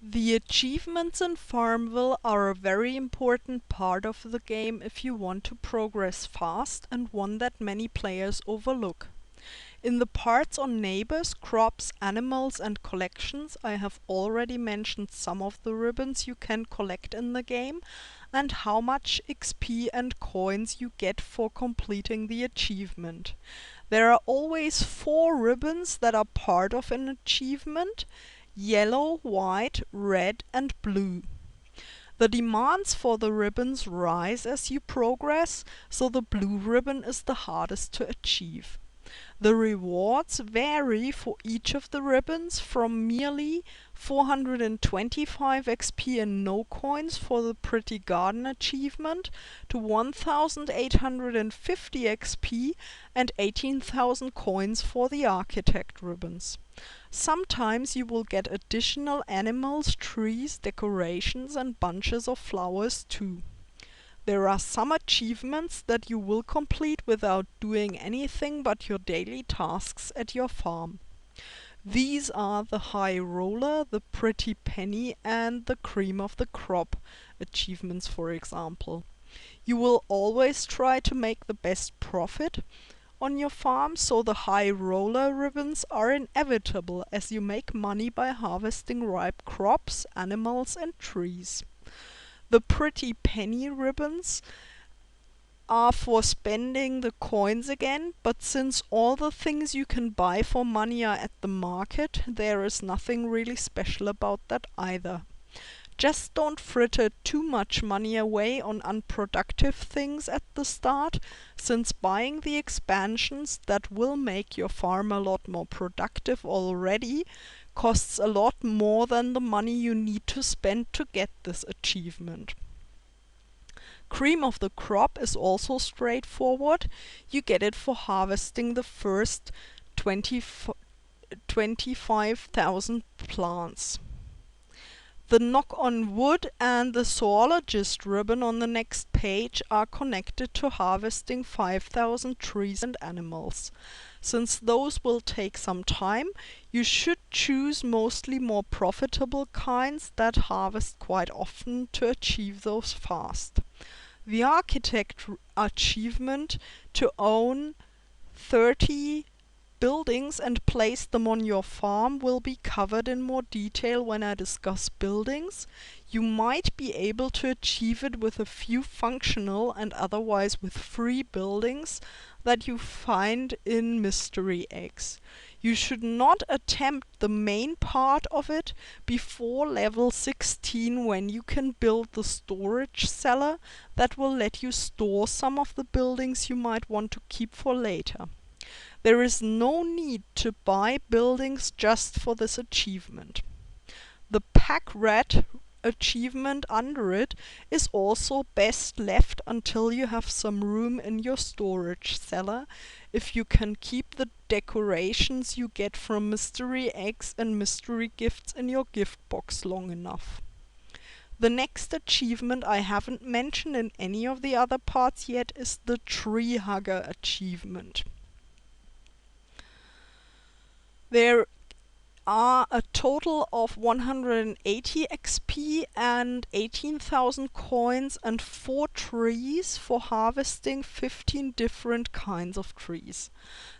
The achievements in Farmville are a very important part of the game if you want to progress fast, and one that many players overlook. In the parts on neighbors, crops, animals and collections, I have already mentioned some of the ribbons you can collect in the game and how much XP and coins you get for completing the achievement. There are always 4 ribbons that are part of an achievement: yellow, white, red and blue. The demands for the ribbons rise as you progress, so the blue ribbon is the hardest to achieve. The rewards vary for each of the ribbons from merely 425 XP and no coins for the Pretty Garden achievement to 1850 XP and 18,000 coins for the Architect ribbons. Sometimes you will get additional animals, trees, decorations and bunches of flowers too. There are some achievements that you will complete without doing anything but your daily tasks at your farm. These are the High Roller, the Pretty Penny and the Cream of the Crop achievements, for example. You will always try to make the best profit on your farm, so the High Roller ribbons are inevitable as you make money by harvesting ripe crops, animals and trees. The Pretty Penny ribbons are for spending the coins again, but since all the things you can buy for money are at the market, there is nothing really special about that either. Just don't fritter too much money away on unproductive things at the start, since buying the expansions that will make your farm a lot more productive already costs a lot more than the money you need to spend to get this achievement. Cream of the Crop is also straightforward. You get it for harvesting the first 25,000 plants. The Knock on Wood and the Zoologist ribbon on the next page are connected to harvesting 5,000 trees and animals. Since those will take some time, you should choose mostly more profitable kinds that harvest quite often to achieve those fast. The Architect achievement to own 30 buildings and place them on your farm will be covered in more detail when I discuss buildings. You might be able to achieve it with a few functional and otherwise with free buildings that you find in mystery eggs. You should not attempt the main part of it before level 16, when you can build the storage cellar that will let you store some of the buildings you might want to keep for later. There is no need to buy buildings just for this achievement. The Pack Rat achievement under it is also best left until you have some room in your storage cellar, if you can keep the decorations you get from mystery eggs and mystery gifts in your gift box long enough. The next achievement I haven't mentioned in any of the other parts yet is the Tree Hugger achievement. There are a total of 180 XP and 18,000 coins and 4 trees for harvesting 15 different kinds of trees.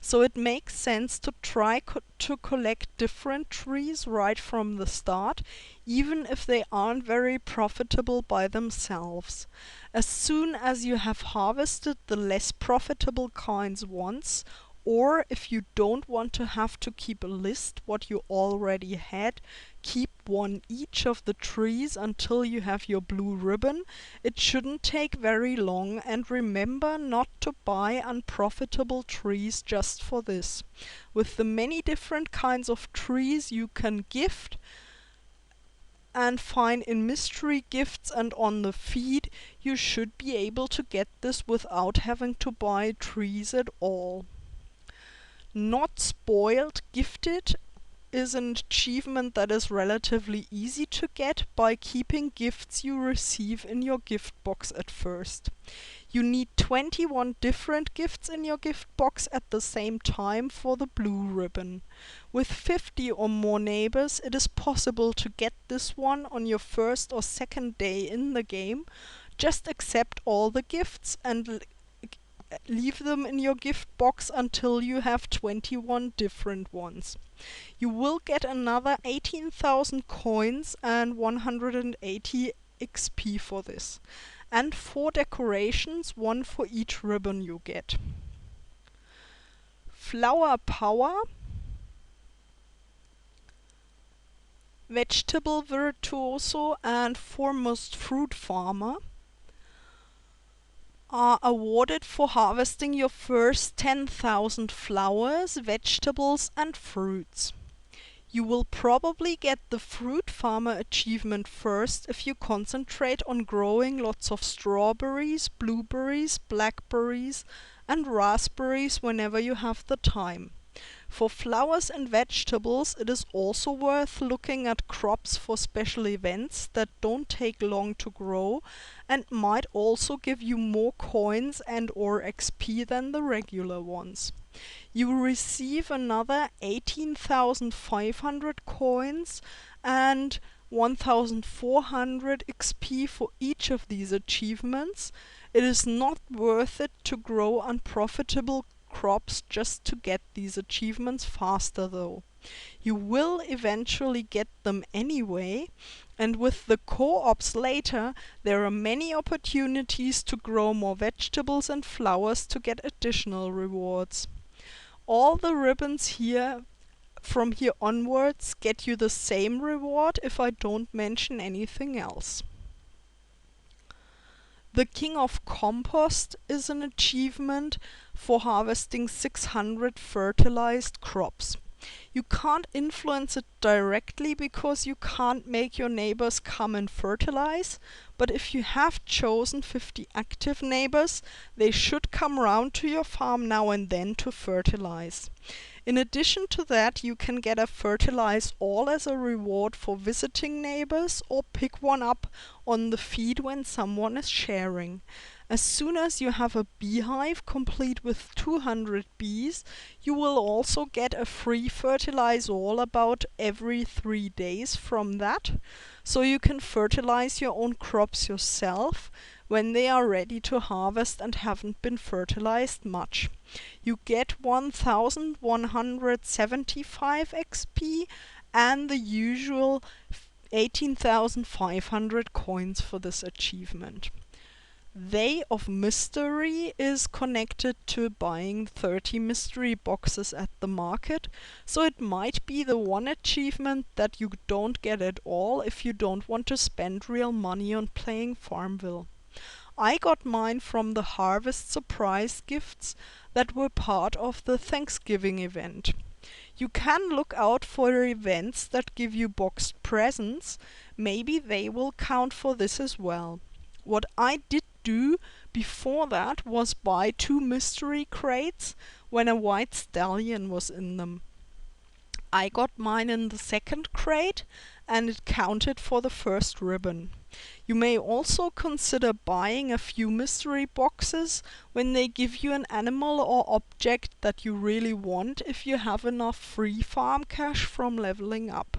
So it makes sense to try to collect different trees right from the start, even if they aren't very profitable by themselves. As soon as you have harvested the less profitable kinds once, or if you don't want to have to keep a list what you already had, keep one each of the trees until you have your blue ribbon. It shouldn't take very long, and remember not to buy unprofitable trees just for this. With the many different kinds of trees you can gift and find in mystery gifts and on the feed, you should be able to get this without having to buy trees at all. Not Spoiled Gifted is an achievement that is relatively easy to get by keeping gifts you receive in your gift box at first. You need 21 different gifts in your gift box at the same time for the blue ribbon. With 50 or more neighbors, it is possible to get this one on your first or second day in the game. Just accept all the gifts and leave them in your gift box until you have 21 different ones. You will get another 18,000 coins and 180 XP for this. And 4 decorations, 1 for each ribbon you get. Flower Power, Vegetable Virtuoso and Foremost Fruit Farmer are awarded for harvesting your first 10,000 flowers, vegetables and fruits. You will probably get the Fruit Farmer achievement first if you concentrate on growing lots of strawberries, blueberries, blackberries and raspberries whenever you have the time. For flowers and vegetables, it is also worth looking at crops for special events that don't take long to grow and might also give you more coins and or XP than the regular ones. You will receive another 18,500 coins and 1,400 XP for each of these achievements. It is not worth it to grow unprofitable crops just to get these achievements faster though. You will eventually get them anyway, and with the co-ops later, there are many opportunities to grow more vegetables and flowers to get additional rewards. All the ribbons here from here onwards get you the same reward if I don't mention anything else. The King of Compost is an achievement for harvesting 600 fertilized crops. You can't influence it directly because you can't make your neighbors come and fertilize, but if you have chosen 50 active neighbors, they should come round to your farm now and then to fertilize. In addition to that, you can get a fertilize all as a reward for visiting neighbors or pick one up on the feed when someone is sharing. As soon as you have a beehive complete with 200 bees, you will also get a free fertilize all about every 3 days from that, so you can fertilize your own crops yourself when they are ready to harvest and haven't been fertilized much. You get 1,175 XP and the usual 18,500 coins for this achievement. Day of Mystery is connected to buying 30 mystery boxes at the market, so it might be the one achievement that you don't get at all if you don't want to spend real money on playing Farmville. I got mine from the Harvest surprise gifts that were part of the Thanksgiving event. You can look out for events that give you boxed presents, maybe they will count for this as well. What I did do before that was buy 2 mystery crates when a white stallion was in them. I got mine in the second crate and it counted for the first ribbon. You may also consider buying a few mystery boxes when they give you an animal or object that you really want if you have enough free farm cash from leveling up.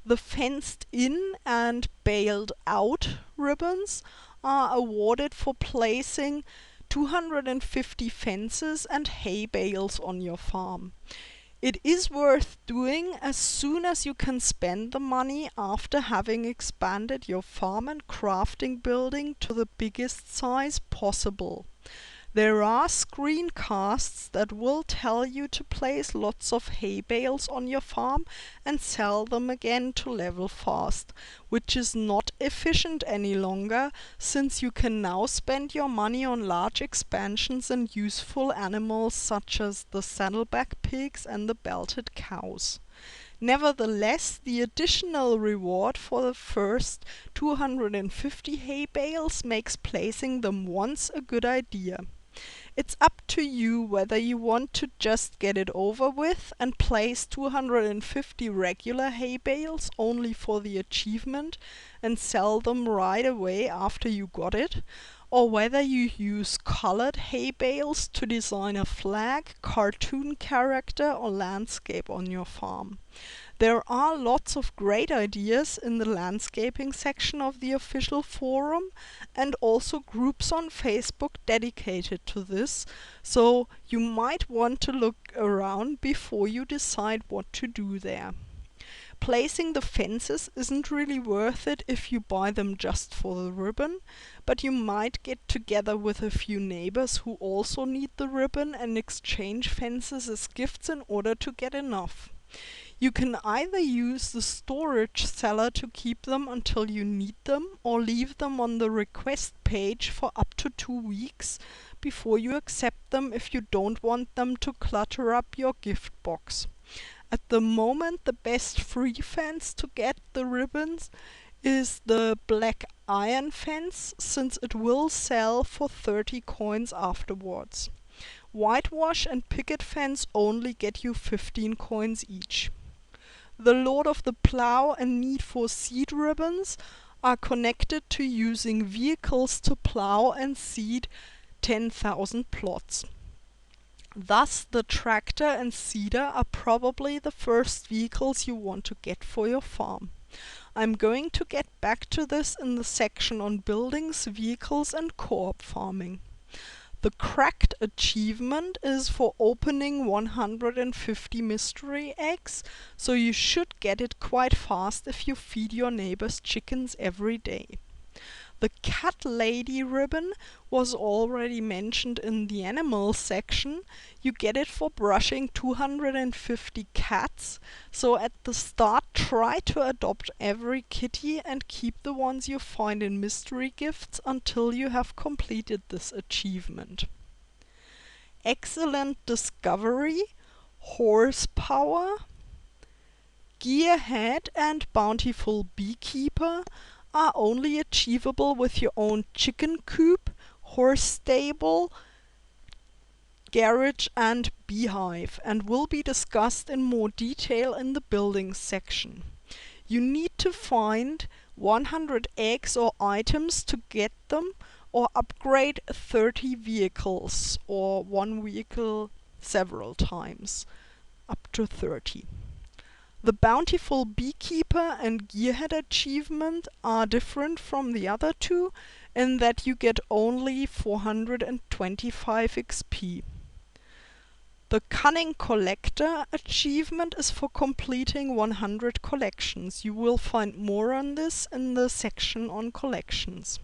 The fenced in and bailed out ribbons are awarded for placing 250 fences and hay bales on your farm. It is worth doing as soon as you can spend the money after having expanded your farm and crafting building to the biggest size possible. There are screencasts that will tell you to place lots of hay bales on your farm and sell them again to level fast, which is not efficient any longer since you can now spend your money on large expansions and useful animals such as the saddleback pigs and the belted cows. Nevertheless, the additional reward for the first 250 hay bales makes placing them once a good idea. It's up to you whether you want to just get it over with and place 250 regular hay bales only for the achievement and sell them right away after you got it, or whether you use colored hay bales to design a flag, cartoon character, or landscape on your farm. There are lots of great ideas in the landscaping section of the official forum, and also groups on Facebook dedicated to this, so you might want to look around before you decide what to do there. Placing the fences isn't really worth it if you buy them just for the ribbon, but you might get together with a few neighbors who also need the ribbon and exchange fences as gifts in order to get enough. You can either use the storage cellar to keep them until you need them, or leave them on the request page for up to 2 weeks before you accept them if you don't want them to clutter up your gift box. At the moment, the best free fence to get the ribbons is the black iron fence, since it will sell for 30 coins afterwards. Whitewash and picket fence only get you 15 coins each. The Lord of the Plough and Need for Seed ribbons are connected to using vehicles to plough and seed 10,000 plots. Thus, the tractor and seeder are probably the first vehicles you want to get for your farm. I'm going to get back to this in the section on buildings, vehicles, and co-op farming. The cracked achievement is for opening 150 mystery eggs, so you should get it quite fast if you feed your neighbors chickens every day. The cat lady ribbon was already mentioned in the animal section. You get it for brushing 250 cats, so at the start try to adopt every kitty and keep the ones you find in mystery gifts until you have completed this achievement. Excellent discovery, horsepower, gearhead, and bountiful beekeeper are only achievable with your own chicken coop, horse stable, garage, and beehive, and will be discussed in more detail in the buildings section. You need to find 100 eggs or items to get them, or upgrade 30 vehicles, or one vehicle several times, up to 30. The Bountiful Beekeeper and Gearhead achievement are different from the other two in that you get only 425 XP. The Cunning Collector achievement is for completing 100 collections. You will find more on this in the section on collections.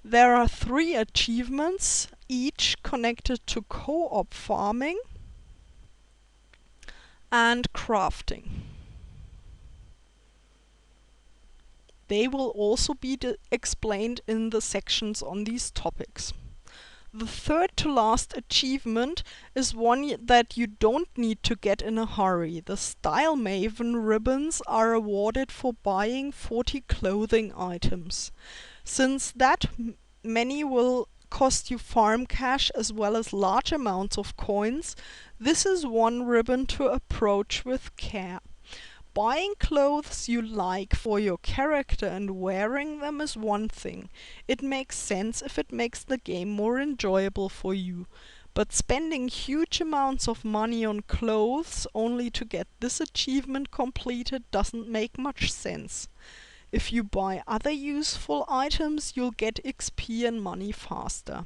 There are 3 achievements, each connected to co-op farming and crafting. They will also be explained in the sections on these topics. The third to last achievement is one that you don't need to get in a hurry. The Style Maven ribbons are awarded for buying 40 clothing items. Since that many will cost you farm cash as well as large amounts of coins, this is one ribbon to approach with care. Buying clothes you like for your character and wearing them is one thing. It makes sense if it makes the game more enjoyable for you. But spending huge amounts of money on clothes only to get this achievement completed doesn't make much sense. If you buy other useful items, you'll get XP and money faster.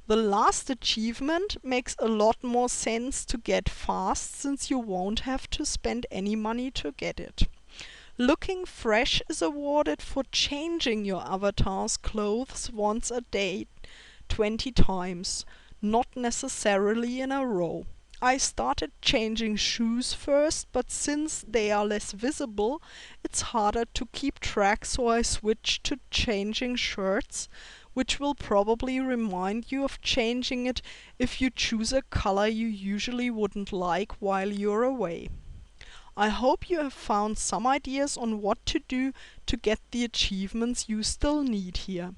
The last achievement makes a lot more sense to get fast, since you won't have to spend any money to get it. Looking Fresh is awarded for changing your avatar's clothes once a day 20 times, not necessarily in a row. I started changing shoes first, but since they are less visible, it's harder to keep track, so I switched to changing shirts, which will probably remind you of changing it if you choose a color you usually wouldn't like while you're away. I hope you have found some ideas on what to do to get the achievements you still need here.